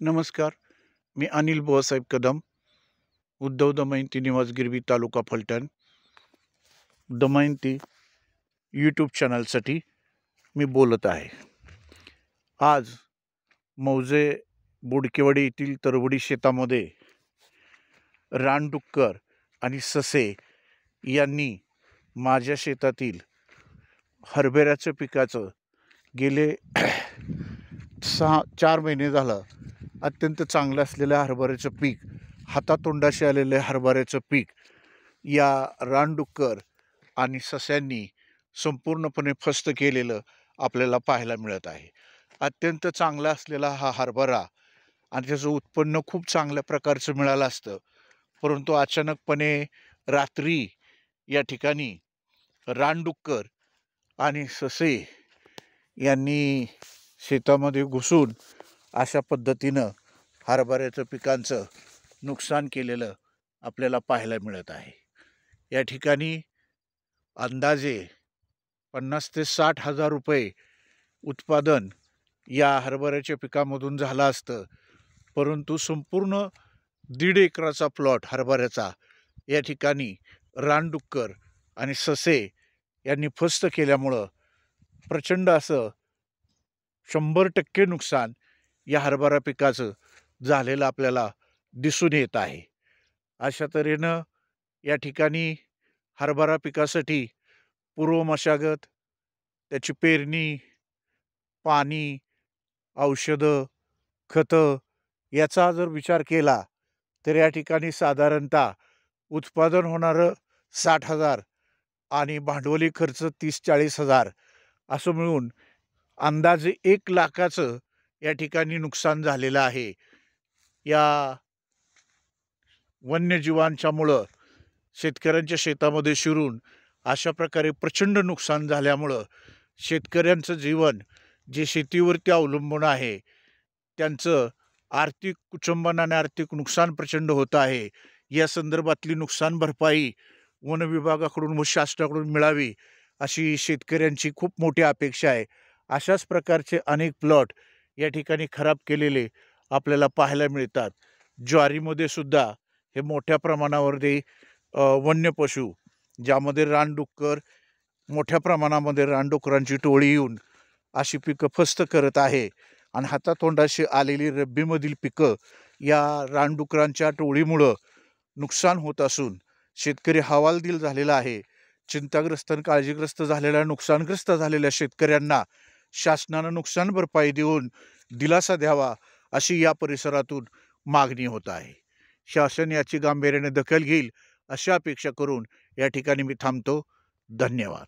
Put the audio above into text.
नमस्कार. मी अनिल बुवासाहेब कदम, उद्धव दमयंती निवास गिरवी, तालुका फलटण. दमयंती यूट्यूब चॅनलसाठी मी बोलत आहे. आज मौजे बोडकेवाडी येथील तरवडी शेतामध्ये रानडुक्कर आणि ससे यांनी माझ्या शेतातील हरभऱ्याच्या पिकाचं गेले 4 महिने झालं अत्यंत चांगलं असलेलं हरभऱ्याचं पीक, हातातोंडाशी आलेलं हरभऱ्याचं पीक या रानडुक्कर आणि सस्यांनी संपूर्णपणे फस्त केलेलं आपल्याला पाहायला मिळत आहे. अत्यंत चांगला असलेला हा हरभरा आणि त्याचं उत्पन्न खूप चांगल्या प्रकारचं मिळालं असतं, परंतु अचानकपणे रात्री या ठिकाणी रानडुक्कर आणि ससे यांनी शेतामध्ये घुसून अशा पद्धतीनं हरभऱ्याचं पिकांचं नुकसान केलेलं आपल्याला पाहायला मिळत आहे. या ठिकाणी अंदाजे 50,000 ते 60,000 रुपये उत्पादन या हरभऱ्याच्या पिकामधून झालं असतं, परंतु संपूर्ण 1.5 एकराचा प्लॉट हरभऱ्याचा या ठिकाणी रानडुक्कर आणि ससे यांनी फस्त केल्यामुळं प्रचंड असं 100% नुकसान या हरभरा पिकाचं झालेलं आपल्याला दिसून येत आहे. अशा तऱ्हेनं या ठिकाणी हरभरा पिकासाठी पूर्व मशागत, त्याची पेरणी, पाणी, औषधं, खतं याचा जर विचार केला तर या ठिकाणी साधारणतः उत्पादन होणारं 60,000 आणि भांडवली खर्च 30-40,000 असं मिळून अंदाजे 1 लाखाचं या ठिकाणी नुकसान झालेलं आहे. या वन्यजीवांच्यामुळं शेतकऱ्यांच्या शेतामध्ये शिरून अशा प्रकारे प्रचंड नुकसान झाल्यामुळं शेतकऱ्यांचं जीवन जे शेतीवरती अवलंबून आहे त्यांचं आर्थिक कुचंबन आणि आर्थिक नुकसान प्रचंड होत आहे. या संदर्भातली नुकसान भरपाई वन विभागाकडून व शासनाकडून मिळावी अशी शेतकऱ्यांची खूप मोठी अपेक्षा आहे. अशाच प्रकारचे अनेक प्लॉट या ठिकाणी खराब केलेले आपल्याला पाहायला मिळतात. ज्वारीमध्ये सुद्धा हे मोठ्या प्रमाणावरती वन्य पशु ज्यामध्ये रानडुक्कर मोठ्या प्रमाणामध्ये रानडुकरांची टोळी येऊन अशी पिकं फस्त करत आहे आणि हातातोंडाशी आलेली रब्बीमधील पिकं या रानडुकरांच्या टोळीमुळं नुकसान होत असून शेतकरी हवालदिल झालेला आहे. चिंताग्रस्त आणि काळजीग्रस्त झालेल्या, नुकसानग्रस्त झालेल्या शेतकऱ्यांना शासनानं नुकसान भरपाई देऊन दिलासा द्यावा अशी या परिसरातून मागणी होत आहे. शासन याची गांभीर्याने दखल घेईल अशी अपेक्षा करून या ठिकाणी मी थांबतो. धन्यवाद.